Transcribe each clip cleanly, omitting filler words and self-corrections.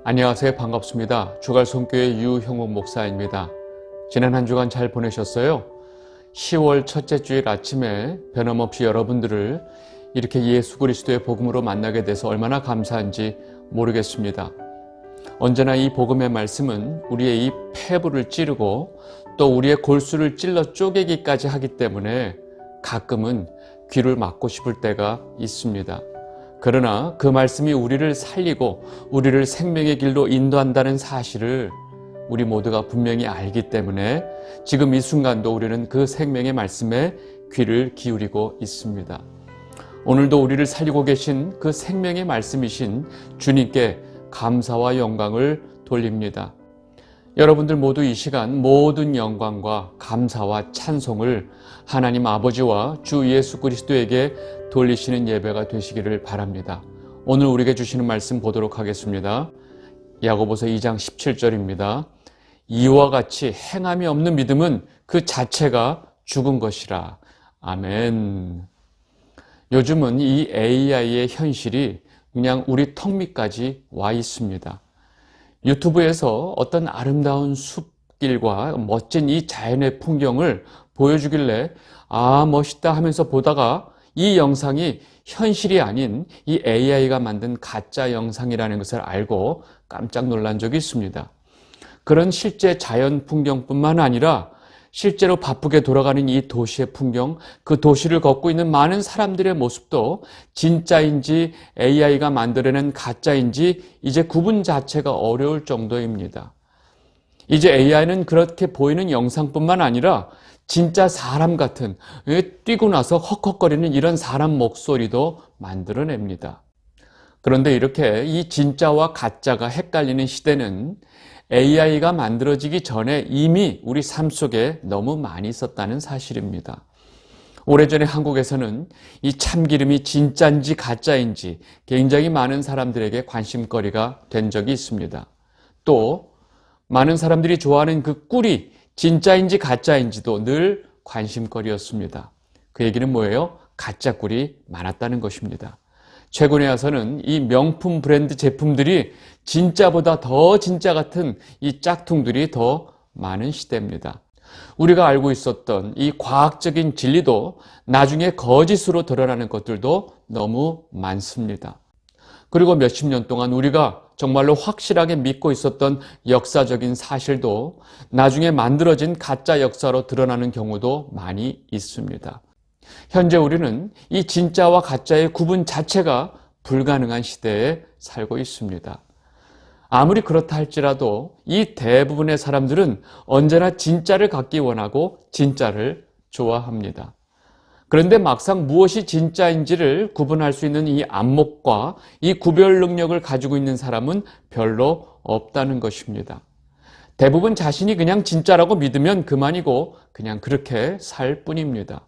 안녕하세요. 반갑습니다. 주갈송교회 유형욱 목사입니다. 지난 한 주간 잘 보내셨어요? 10월 첫째 주일 아침에 변함없이 여러분들을 이렇게 예수 그리스도의 복음으로 만나게 돼서 얼마나 감사한지 모르겠습니다. 언제나 이 복음의 말씀은 우리의 이 폐부를 찌르고 또 우리의 골수를 찔러 쪼개기까지 하기 때문에 가끔은 귀를 막고 싶을 때가 있습니다. 그러나 그 말씀이 우리를 살리고 우리를 생명의 길로 인도한다는 사실을 우리 모두가 분명히 알기 때문에 지금 이 순간도 우리는 그 생명의 말씀에 귀를 기울이고 있습니다. 오늘도 우리를 살리고 계신 그 생명의 말씀이신 주님께 감사와 영광을 돌립니다. 여러분들 모두 이 시간 모든 영광과 감사와 찬송을 하나님 아버지와 주 예수 그리스도에게 돌리시는 예배가 되시기를 바랍니다. 오늘 우리에게 주시는 말씀 보도록 하겠습니다. 야고보서 2장 17절입니다. 이와 같이 행함이 없는 믿음은 그 자체가 죽은 것이라. 아멘. 요즘은 이 AI의 현실이 그냥 우리 턱 밑까지 와 있습니다. 유튜브에서 어떤 아름다운 숲길과 멋진 이 자연의 풍경을 보여주길래 멋있다 하면서 보다가 이 영상이 현실이 아닌 이 AI가 만든 가짜 영상이라는 것을 알고 깜짝 놀란 적이 있습니다. 그런 실제 자연 풍경뿐만 아니라 실제로 바쁘게 돌아가는 이 도시의 풍경, 그 도시를 걷고 있는 많은 사람들의 모습도 진짜인지 AI가 만들어낸 가짜인지 이제 구분 자체가 어려울 정도입니다. 이제 AI는 그렇게 보이는 영상뿐만 아니라 진짜 사람 같은, 뛰고 나서 헉헉거리는 이런 사람 목소리도 만들어냅니다. 그런데 이렇게 이 진짜와 가짜가 헷갈리는 시대는 AI가 만들어지기 전에 이미 우리 삶 속에 너무 많이 있었다는 사실입니다. 오래전에 한국에서는 이 참기름이 진짜인지 가짜인지 굉장히 많은 사람들에게 관심거리가 된 적이 있습니다. 또 많은 사람들이 좋아하는 그 꿀이 진짜인지 가짜인지도 늘 관심거리였습니다. 그 얘기는 뭐예요? 가짜 꿀이 많았다는 것입니다. 최근에 와서는 이 명품 브랜드 제품들이 진짜보다 더 진짜 같은 이 짝퉁들이 더 많은 시대입니다. 우리가 알고 있었던 이 과학적인 진리도 나중에 거짓으로 드러나는 것들도 너무 많습니다. 그리고 몇십 년 동안 우리가 정말로 확실하게 믿고 있었던 역사적인 사실도 나중에 만들어진 가짜 역사로 드러나는 경우도 많이 있습니다. 현재 우리는 이 진짜와 가짜의 구분 자체가 불가능한 시대에 살고 있습니다. 아무리 그렇다 할지라도 이 대부분의 사람들은 언제나 진짜를 갖기 원하고 진짜를 좋아합니다. 그런데 막상 무엇이 진짜인지를 구분할 수 있는 이 안목과 이 구별 능력을 가지고 있는 사람은 별로 없다는 것입니다. 대부분 자신이 그냥 진짜라고 믿으면 그만이고 그냥 그렇게 살 뿐입니다.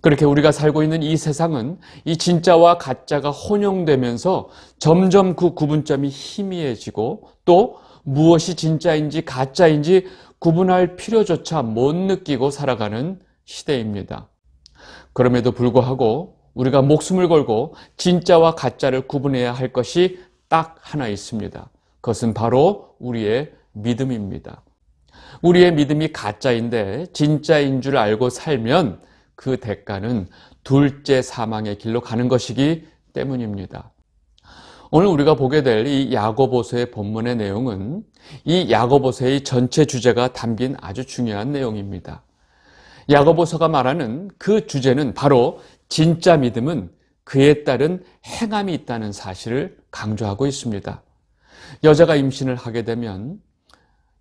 그렇게 우리가 살고 있는 이 세상은 이 진짜와 가짜가 혼용되면서 점점 그 구분점이 희미해지고 또 무엇이 진짜인지 가짜인지 구분할 필요조차 못 느끼고 살아가는 시대입니다. 그럼에도 불구하고 우리가 목숨을 걸고 진짜와 가짜를 구분해야 할 것이 딱 하나 있습니다. 그것은 바로 우리의 믿음입니다. 우리의 믿음이 가짜인데 진짜인 줄 알고 살면 그 대가는 둘째 사망의 길로 가는 것이기 때문입니다. 오늘 우리가 보게 될 이 야고보서의 본문의 내용은 이 야고보서의 전체 주제가 담긴 아주 중요한 내용입니다. 야고보서가 말하는 그 주제는 바로 진짜 믿음은 그에 따른 행함이 있다는 사실을 강조하고 있습니다. 여자가 임신을 하게 되면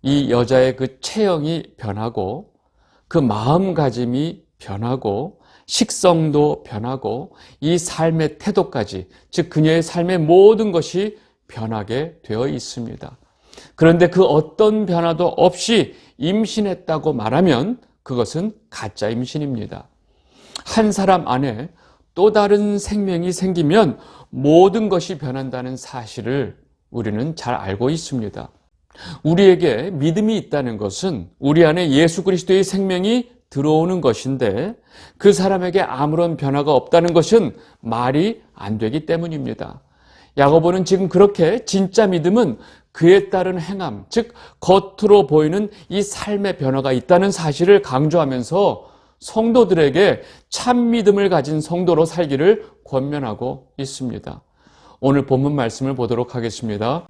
이 여자의 그 체형이 변하고 그 마음가짐이 변하고 식성도 변하고 이 삶의 태도까지, 즉 그녀의 삶의 모든 것이 변하게 되어 있습니다. 그런데 그 어떤 변화도 없이 임신했다고 말하면 그것은 가짜 임신입니다. 한 사람 안에 또 다른 생명이 생기면 모든 것이 변한다는 사실을 우리는 잘 알고 있습니다. 우리에게 믿음이 있다는 것은 우리 안에 예수 그리스도의 생명이 들어오는 것인데 그 사람에게 아무런 변화가 없다는 것은 말이 안 되기 때문입니다. 야고보는 지금 그렇게 진짜 믿음은 그에 따른 행함, 즉 겉으로 보이는 이 삶의 변화가 있다는 사실을 강조하면서 성도들에게 참 믿음을 가진 성도로 살기를 권면하고 있습니다. 오늘 본문 말씀을 보도록 하겠습니다.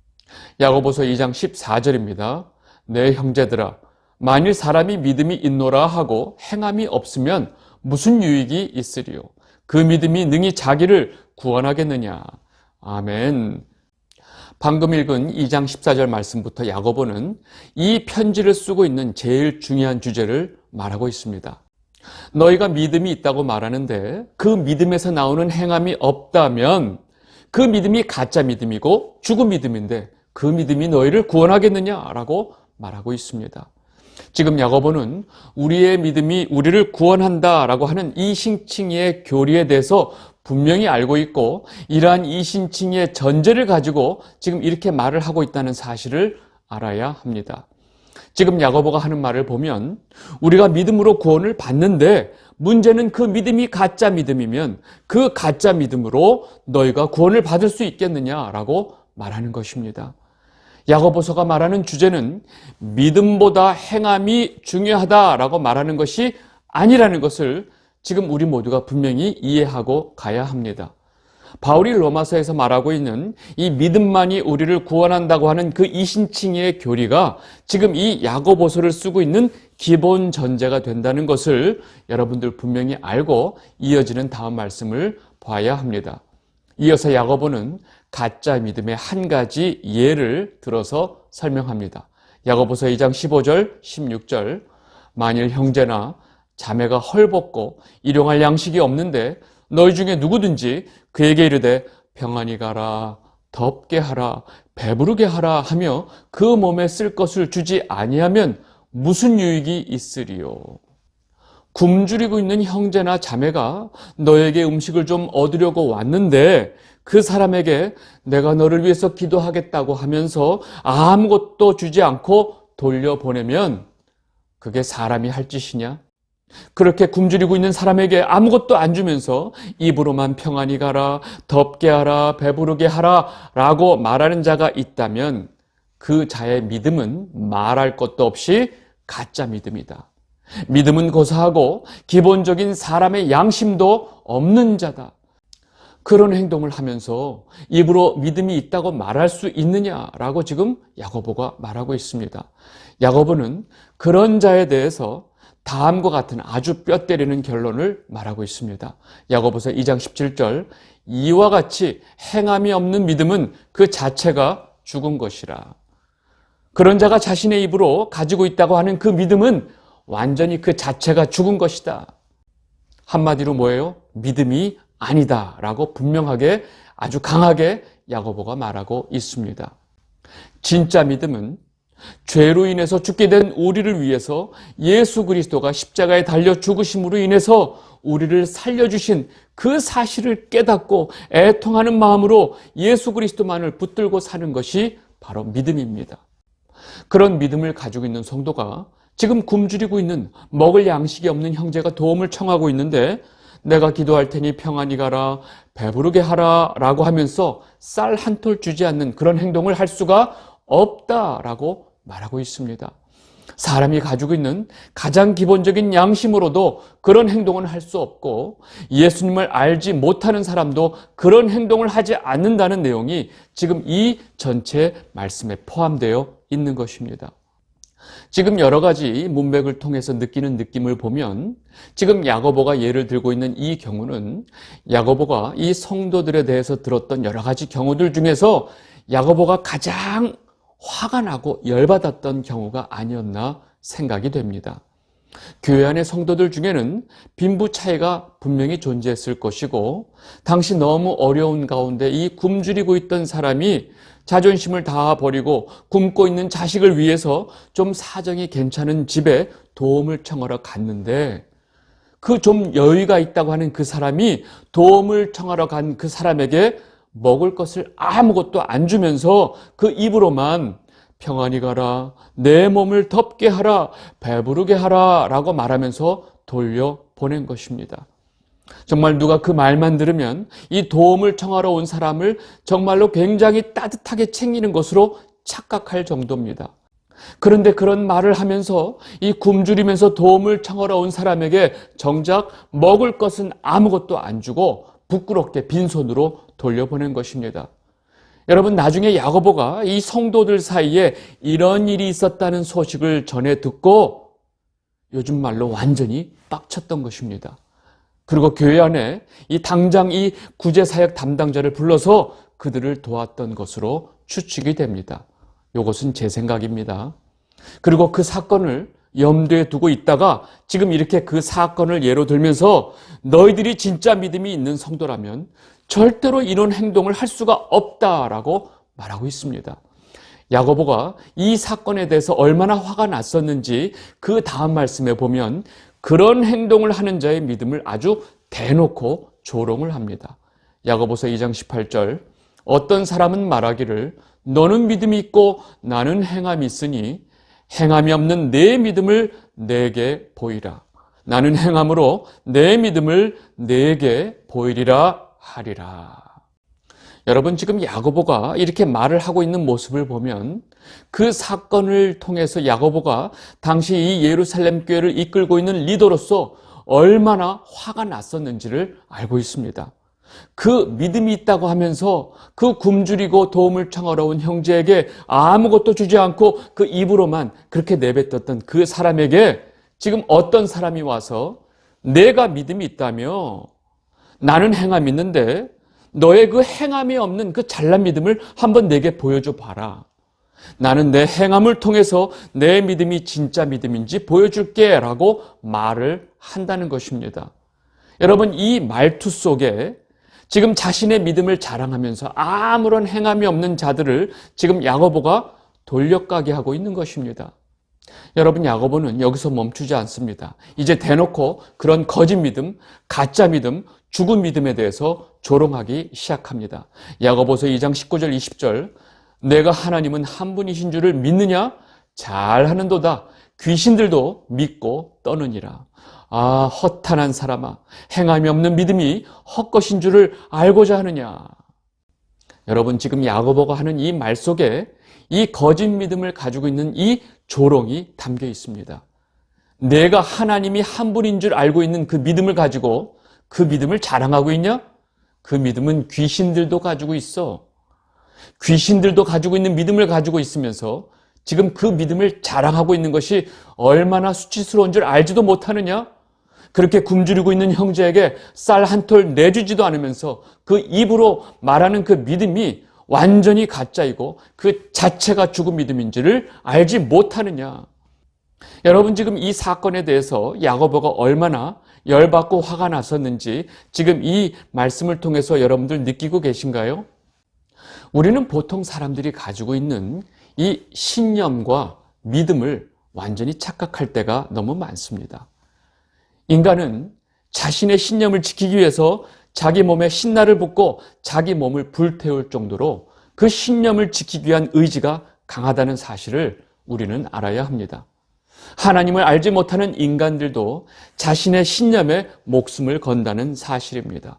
야고보서 2장 14절입니다. 내 형제들아, 만일 사람이 믿음이 있노라 하고 행함이 없으면 무슨 유익이 있으리요? 그 믿음이 능히 자기를 구원하겠느냐? 아멘. 방금 읽은 2장 14절 말씀부터 야고보는 이 편지를 쓰고 있는 제일 중요한 주제를 말하고 있습니다. 너희가 믿음이 있다고 말하는데 그 믿음에서 나오는 행함이 없다면 그 믿음이 가짜 믿음이고 죽은 믿음인데 그 믿음이 너희를 구원하겠느냐라고 말하고 있습니다. 지금 야고보는 우리의 믿음이 우리를 구원한다라고 하는 이 신칭의 교리에 대해서 분명히 알고 있고 이러한 이 신칭의 전제를 가지고 지금 이렇게 말을 하고 있다는 사실을 알아야 합니다. 지금 야고보가 하는 말을 보면 우리가 믿음으로 구원을 받는데 문제는 그 믿음이 가짜 믿음이면 그 가짜 믿음으로 너희가 구원을 받을 수 있겠느냐라고 말하는 것입니다. 야고보서가 말하는 주제는 믿음보다 행함이 중요하다라고 말하는 것이 아니라는 것을 지금 우리 모두가 분명히 이해하고 가야 합니다. 바울이 로마서에서 말하고 있는 이 믿음만이 우리를 구원한다고 하는 그 이신칭의 교리가 지금 이 야고보서를 쓰고 있는 기본 전제가 된다는 것을 여러분들 분명히 알고 이어지는 다음 말씀을 봐야 합니다. 이어서 야고보는 가짜 믿음의 한 가지 예를 들어서 설명합니다. 야고보서 2장 15절, 16절 만일 형제나 자매가 헐벗고 일용할 양식이 없는데 너희 중에 누구든지 그에게 이르되 평안히 가라, 덥게 하라, 배부르게 하라 하며 그 몸에 쓸 것을 주지 아니하면 무슨 유익이 있으리요? 굶주리고 있는 형제나 자매가 너에게 음식을 좀 얻으려고 왔는데 그 사람에게 내가 너를 위해서 기도하겠다고 하면서 아무것도 주지 않고 돌려보내면 그게 사람이 할 짓이냐? 그렇게 굶주리고 있는 사람에게 아무것도 안 주면서 입으로만 평안히 가라, 덥게 하라, 배부르게 하라 라고 말하는 자가 있다면 그 자의 믿음은 말할 것도 없이 가짜 믿음이다. 믿음은 고사하고 기본적인 사람의 양심도 없는 자다. 그런 행동을 하면서 입으로 믿음이 있다고 말할 수 있느냐라고 지금 야고보가 말하고 있습니다. 야고보는 그런 자에 대해서 다음과 같은 아주 뼈 때리는 결론을 말하고 있습니다. 야고보서 2장 17절 이와 같이 행함이 없는 믿음은 그 자체가 죽은 것이라. 그런 자가 자신의 입으로 가지고 있다고 하는 그 믿음은 완전히 그 자체가 죽은 것이다. 한마디로 뭐예요? 믿음이 아니다 라고 분명하게 아주 강하게 야고보가 말하고 있습니다. 진짜 믿음은 죄로 인해서 죽게 된 우리를 위해서 예수 그리스도가 십자가에 달려 죽으심으로 인해서 우리를 살려주신 그 사실을 깨닫고 애통하는 마음으로 예수 그리스도만을 붙들고 사는 것이 바로 믿음입니다. 그런 믿음을 가지고 있는 성도가 지금 굶주리고 있는 먹을 양식이 없는 형제가 도움을 청하고 있는데 내가 기도할 테니 평안히 가라, 배부르게 하라 라고 하면서 쌀 한 톨 주지 않는 그런 행동을 할 수가 없다라고 말하고 있습니다. 사람이 가지고 있는 가장 기본적인 양심으로도 그런 행동은 할 수 없고 예수님을 알지 못하는 사람도 그런 행동을 하지 않는다는 내용이 지금 이 전체 말씀에 포함되어 있는 것입니다. 지금 여러 가지 문맥을 통해서 느끼는 느낌을 보면 지금 야고보가 예를 들고 있는 이 경우는 야고보가 이 성도들에 대해서 들었던 여러 가지 경우들 중에서 야고보가 가장 화가 나고 열받았던 경우가 아니었나 생각이 됩니다. 교회 안의 성도들 중에는 빈부 차이가 분명히 존재했을 것이고 당시 너무 어려운 가운데 이 굶주리고 있던 사람이 자존심을 다 버리고 굶고 있는 자식을 위해서 좀 사정이 괜찮은 집에 도움을 청하러 갔는데 그 좀 여유가 있다고 하는 그 사람이 도움을 청하러 간 그 사람에게 먹을 것을 아무것도 안 주면서 그 입으로만 평안히 가라, 내 몸을 덥게 하라, 배부르게 하라 라고 말하면서 돌려보낸 것입니다. 정말 누가 그 말만 들으면 이 도움을 청하러 온 사람을 정말로 굉장히 따뜻하게 챙기는 것으로 착각할 정도입니다. 그런데 그런 말을 하면서 이 굶주리면서 도움을 청하러 온 사람에게 정작 먹을 것은 아무것도 안 주고 부끄럽게 빈손으로 돌려보낸 것입니다. 여러분, 나중에 야고보가 이 성도들 사이에 이런 일이 있었다는 소식을 전해 듣고 요즘 말로 완전히 빡쳤던 것입니다. 그리고 교회 안에 당장 이 구제사역 담당자를 불러서 그들을 도왔던 것으로 추측이 됩니다. 이것은 제 생각입니다. 그리고 그 사건을 염두에 두고 있다가 지금 이렇게 그 사건을 예로 들면서 너희들이 진짜 믿음이 있는 성도라면 절대로 이런 행동을 할 수가 없다라고 말하고 있습니다. 야고보가 이 사건에 대해서 얼마나 화가 났었는지 그 다음 말씀에 보면 그런 행동을 하는 자의 믿음을 아주 대놓고 조롱을 합니다. 야고보서 2장 18절, 어떤 사람은 말하기를 너는 믿음이 있고 나는 행함이 있으니 행함이 없는 내 믿음을 내게 보이라. 나는 행함으로 내 믿음을 내게 보이리라 하리라. 여러분, 지금 야고보가 이렇게 말을 하고 있는 모습을 보면 그 사건을 통해서 야고보가 당시 이 예루살렘 교회를 이끌고 있는 리더로서 얼마나 화가 났었는지를 알고 있습니다. 그 믿음이 있다고 하면서 그 굶주리고 도움을 청하러 온 형제에게 아무것도 주지 않고 그 입으로만 그렇게 내뱉었던 그 사람에게 지금 어떤 사람이 와서 내가 믿음이 있다며 나는 행함이 있는데 너의 그 행함이 없는 그 잘난 믿음을 한번 내게 보여줘 봐라. 나는 내 행함을 통해서 내 믿음이 진짜 믿음인지 보여줄게 라고 말을 한다는 것입니다. 여러분, 이 말투 속에 지금 자신의 믿음을 자랑하면서 아무런 행함이 없는 자들을 지금 야고보가 돌려가게 하고 있는 것입니다. 여러분, 야고보는 여기서 멈추지 않습니다. 이제 대놓고 그런 거짓 믿음, 가짜 믿음, 죽은 믿음에 대해서 조롱하기 시작합니다. 야고보서 2장 19절 20절, 내가 하나님은 한 분이신 줄을 믿느냐? 잘하는도다. 귀신들도 믿고 떠느니라. 아, 허탄한 사람아, 행함이 없는 믿음이 헛것인 줄을 알고자 하느냐. 여러분, 지금 야고보가 하는 이 말 속에 이 거짓 믿음을 가지고 있는 이 조롱이 담겨 있습니다. 내가 하나님이 한 분인 줄 알고 있는 그 믿음을 가지고 그 믿음을 자랑하고 있냐? 그 믿음은 귀신들도 가지고 있어. 귀신들도 가지고 있는 믿음을 가지고 있으면서 지금 그 믿음을 자랑하고 있는 것이 얼마나 수치스러운 줄 알지도 못하느냐? 그렇게 굶주리고 있는 형제에게 쌀 한 톨 내주지도 않으면서 그 입으로 말하는 그 믿음이 완전히 가짜이고 그 자체가 죽은 믿음인지를 알지 못하느냐. 여러분, 지금 이 사건에 대해서 야고보가 얼마나 열받고 화가 났었는지 지금 이 말씀을 통해서 여러분들 느끼고 계신가요? 우리는 보통 사람들이 가지고 있는 이 신념과 믿음을 완전히 착각할 때가 너무 많습니다. 인간은 자신의 신념을 지키기 위해서 자기 몸에 신나를 붓고 자기 몸을 불태울 정도로 그 신념을 지키기 위한 의지가 강하다는 사실을 우리는 알아야 합니다. 하나님을 알지 못하는 인간들도 자신의 신념에 목숨을 건다는 사실입니다.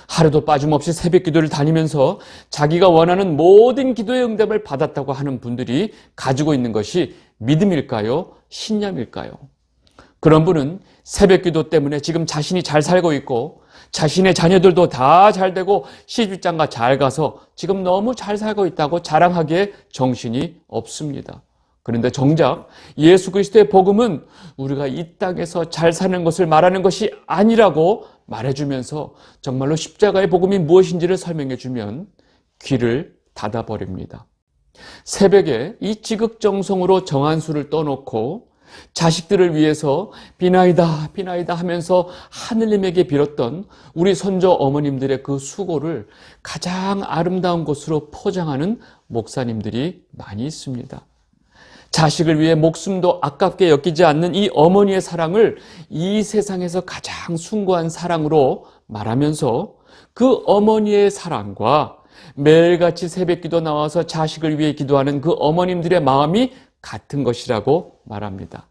하루도 빠짐없이 새벽 기도를 다니면서 자기가 원하는 모든 기도의 응답을 받았다고 하는 분들이 가지고 있는 것이 믿음일까요? 신념일까요? 그런 분은 새벽 기도 때문에 지금 자신이 잘 살고 있고 자신의 자녀들도 다 잘 되고 시집장가 잘 가서 지금 너무 잘 살고 있다고 자랑하기에 정신이 없습니다. 그런데 정작 예수 그리스도의 복음은 우리가 이 땅에서 잘 사는 것을 말하는 것이 아니라고 말해주면서 정말로 십자가의 복음이 무엇인지를 설명해주면 귀를 닫아버립니다. 새벽에 이 지극정성으로 정한수를 떠놓고 자식들을 위해서 비나이다 비나이다 하면서 하느님에게 빌었던 우리 선조 어머님들의 그 수고를 가장 아름다운 것으로 포장하는 목사님들이 많이 있습니다. 자식을 위해 목숨도 아깝게 여기지 않는 이 어머니의 사랑을 이 세상에서 가장 숭고한 사랑으로 말하면서 그 어머니의 사랑과 매일같이 새벽기도 나와서 자식을 위해 기도하는 그 어머님들의 마음이 같은 것이라고 말합니다.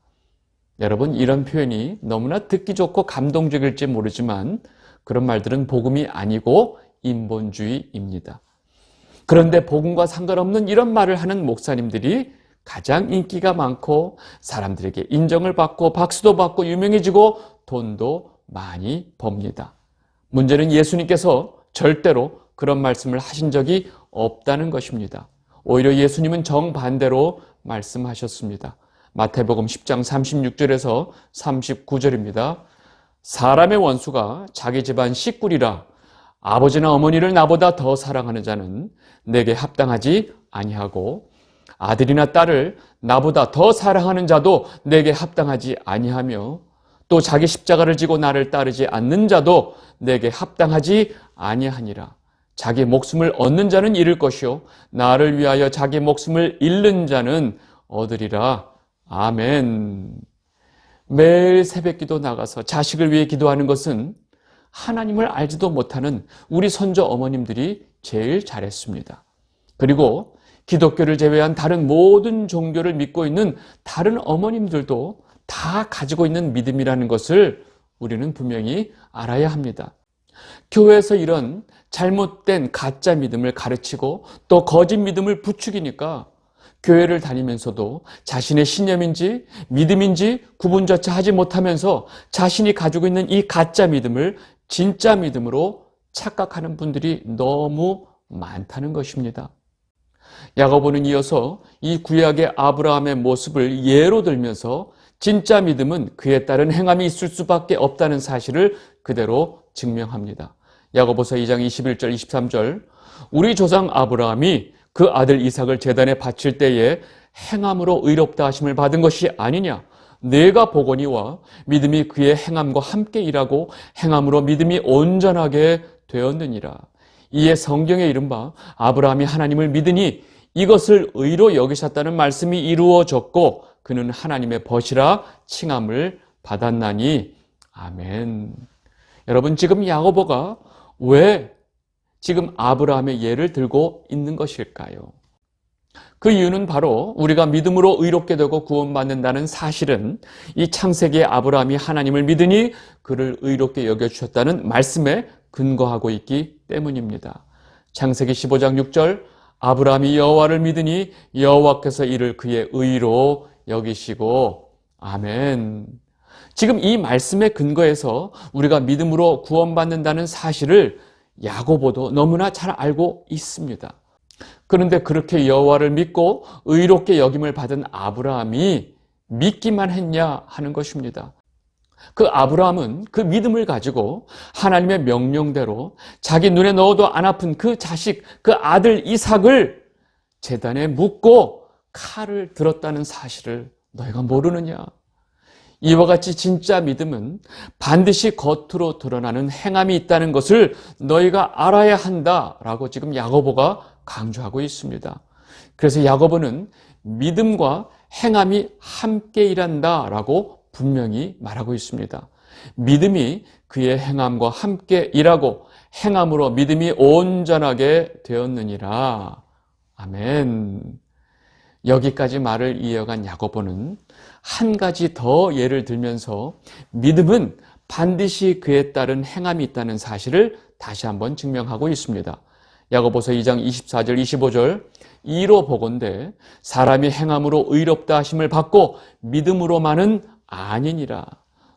여러분, 이런 표현이 너무나 듣기 좋고 감동적일지 모르지만 그런 말들은 복음이 아니고 인본주의입니다. 그런데 복음과 상관없는 이런 말을 하는 목사님들이 가장 인기가 많고 사람들에게 인정을 받고 박수도 받고 유명해지고 돈도 많이 법니다. 문제는 예수님께서 절대로 그런 말씀을 하신 적이 없다는 것입니다. 오히려 예수님은 정반대로 말씀하셨습니다. 마태복음 10장 36절에서 39절입니다. 사람의 원수가 자기 집안 식구리라. 아버지나 어머니를 나보다 더 사랑하는 자는 내게 합당하지 아니하고 아들이나 딸을 나보다 더 사랑하는 자도 내게 합당하지 아니하며 또 자기 십자가를 지고 나를 따르지 않는 자도 내게 합당하지 아니하니라. 자기 목숨을 얻는 자는 잃을 것이요 나를 위하여 자기 목숨을 잃는 자는 얻으리라. 아멘. 매일 새벽기도 나가서 자식을 위해 기도하는 것은 하나님을 알지도 못하는 우리 선조 어머님들이 제일 잘했습니다. 그리고 기독교를 제외한 다른 모든 종교를 믿고 있는 다른 어머님들도 다 가지고 있는 믿음이라는 것을 우리는 분명히 알아야 합니다. 교회에서 이런 잘못된 가짜 믿음을 가르치고 또 거짓 믿음을 부추기니까 교회를 다니면서도 자신의 신념인지 믿음인지 구분조차 하지 못하면서 자신이 가지고 있는 이 가짜 믿음을 진짜 믿음으로 착각하는 분들이 너무 많다는 것입니다. 야고보는 이어서 이 구약의 아브라함의 모습을 예로 들면서 진짜 믿음은 그에 따른 행함이 있을 수밖에 없다는 사실을 그대로 증명합니다. 야고보서 2장 21절 23절 우리 조상 아브라함이 그 아들 이삭을 제단에 바칠 때에 행함으로 의롭다 하심을 받은 것이 아니냐. 내가 보거니와 믿음이 그의 행함과 함께 일하고 행함으로 믿음이 온전하게 되었느니라. 이에 성경에 이른바 아브라함이 하나님을 믿으니 이것을 의로 여기셨다는 말씀이 이루어졌고 그는 하나님의 벗이라 칭함을 받았나니. 아멘. 여러분, 지금 야고보가 왜 지금 아브라함의 예를 들고 있는 것일까요? 그 이유는 바로 우리가 믿음으로 의롭게 되고 구원받는다는 사실은 이 창세기의 아브라함이 하나님을 믿으니 그를 의롭게 여겨주셨다는 말씀에 근거하고 있기 때문입니다. 창세기 15장 6절 아브라함이 여호와를 믿으니 여호와께서 이를 그의 의로 여기시고. 아멘. 지금 이 말씀의 근거에서 우리가 믿음으로 구원받는다는 사실을 야고보도 너무나 잘 알고 있습니다. 그런데 그렇게 여호와를 믿고 의롭게 여김을 받은 아브라함이 믿기만 했냐 하는 것입니다. 그 아브라함은 그 믿음을 가지고 하나님의 명령대로 자기 눈에 넣어도 안 아픈 그 자식, 그 아들 이삭을 제단에 묻고 칼을 들었다는 사실을 너희가 모르느냐? 이와 같이 진짜 믿음은 반드시 겉으로 드러나는 행함이 있다는 것을 너희가 알아야 한다라고 지금 야고보가 강조하고 있습니다. 그래서 야고보는 믿음과 행함이 함께 일한다라고 분명히 말하고 있습니다. 믿음이 그의 행함과 함께 일하고 행함으로 믿음이 온전하게 되었느니라. 아멘. 여기까지 말을 이어간 야고보는 한 가지 더 예를 들면서 믿음은 반드시 그에 따른 행함이 있다는 사실을 다시 한번 증명하고 있습니다. 야고보서 2장 24절 25절 이로 보건대 사람이 행함으로 의롭다 하심을 받고 믿음으로만은 아니니라.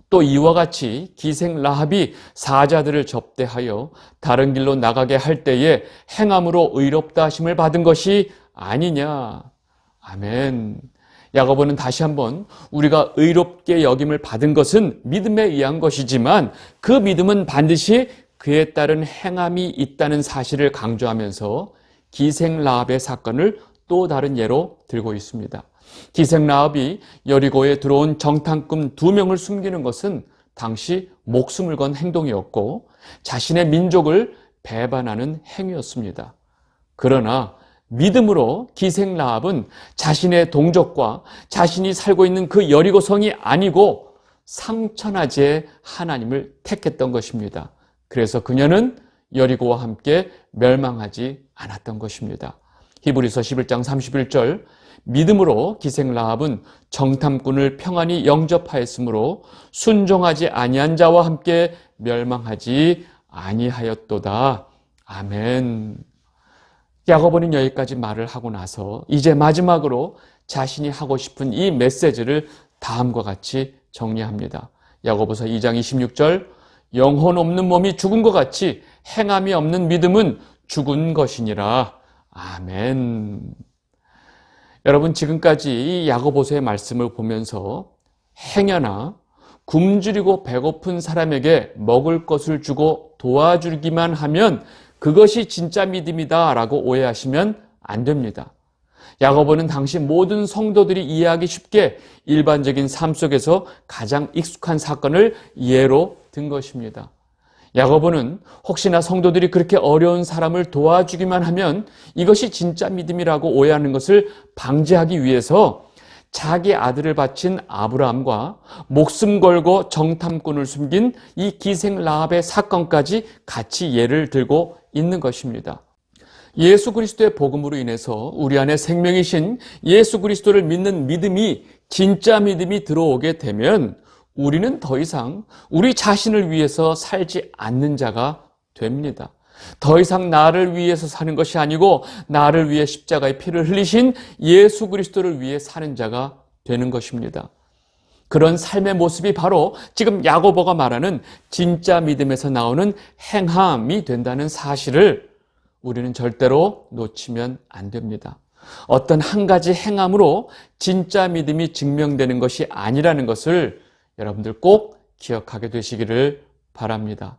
또 이와 같이 기생 라합이 사자들을 접대하여 다른 길로 나가게 할 때에 행함으로 의롭다 하심을 받은 것이 아니냐. 아멘. 야고보는 다시 한번 우리가 의롭게 여김을 받은 것은 믿음에 의한 것이지만 그 믿음은 반드시 그에 따른 행함이 있다는 사실을 강조하면서 기생 라합의 사건을 또 다른 예로 들고 있습니다. 기생 라합이 여리고에 들어온 정탐꾼 2명을 숨기는 것은 당시 목숨을 건 행동이었고 자신의 민족을 배반하는 행위였습니다. 그러나 믿음으로 기생 라합은 자신의 동족과 자신이 살고 있는 그 여리고성이 아니고 상천하지의 하나님을 택했던 것입니다. 그래서 그녀는 여리고와 함께 멸망하지 않았던 것입니다. 히브리서 11장 31절 믿음으로 기생 라합은 정탐꾼을 평안히 영접하였으므로 순종하지 아니한 자와 함께 멸망하지 아니하였도다. 아멘. 야고보는 여기까지 말을 하고 나서 이제 마지막으로 자신이 하고 싶은 이 메시지를 다음과 같이 정리합니다. 야고보서 2장 26절, 영혼 없는 몸이 죽은 것 같이 행함이 없는 믿음은 죽은 것이니라. 아멘. 여러분, 지금까지 이 야고보서의 말씀을 보면서 행여나 굶주리고 배고픈 사람에게 먹을 것을 주고 도와주기만 하면 그것이 진짜 믿음이다 라고 오해하시면 안 됩니다. 야고보는 당시 모든 성도들이 이해하기 쉽게 일반적인 삶 속에서 가장 익숙한 사건을 예로 든 것입니다. 야고보는 혹시나 성도들이 그렇게 어려운 사람을 도와주기만 하면 이것이 진짜 믿음이라고 오해하는 것을 방지하기 위해서 자기 아들을 바친 아브라함과 목숨 걸고 정탐꾼을 숨긴 이 기생 라합의 사건까지 같이 예를 들고 있는 것입니다. 예수 그리스도의 복음으로 인해서 우리 안에 생명이신 예수 그리스도를 믿는 믿음이 진짜 믿음이 들어오게 되면 우리는 더 이상 우리 자신을 위해서 살지 않는 자가 됩니다. 더 이상 나를 위해서 사는 것이 아니고 나를 위해 십자가의 피를 흘리신 예수 그리스도를 위해 사는 자가 되는 것입니다. 그런 삶의 모습이 바로 지금 야고보가 말하는 진짜 믿음에서 나오는 행함이 된다는 사실을 우리는 절대로 놓치면 안 됩니다. 어떤 한 가지 행함으로 진짜 믿음이 증명되는 것이 아니라는 것을 여러분들 꼭 기억하게 되시기를 바랍니다.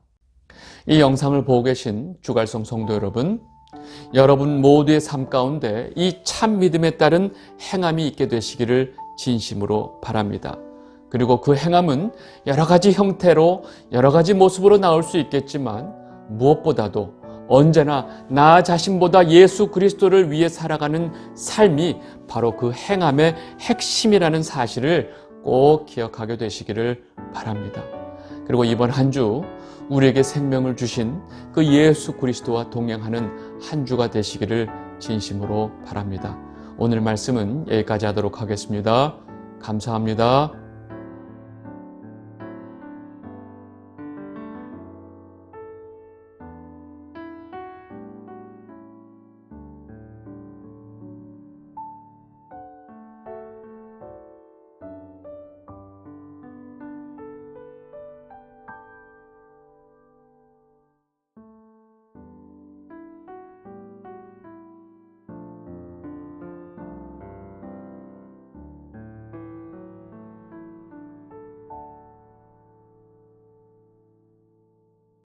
이 영상을 보고 계신 주갈성 성도 여러분, 여러분 모두의 삶 가운데 이 참 믿음에 따른 행함이 있게 되시기를 진심으로 바랍니다. 그리고 그 행함은 여러 가지 형태로 여러 가지 모습으로 나올 수 있겠지만 무엇보다도 언제나 나 자신보다 예수 그리스도를 위해 살아가는 삶이 바로 그 행함의 핵심이라는 사실을 꼭 기억하게 되시기를 바랍니다. 그리고 이번 한 주 우리에게 생명을 주신 그 예수 그리스도와 동행하는 한 주가 되시기를 진심으로 바랍니다. 오늘 말씀은 여기까지 하도록 하겠습니다. 감사합니다.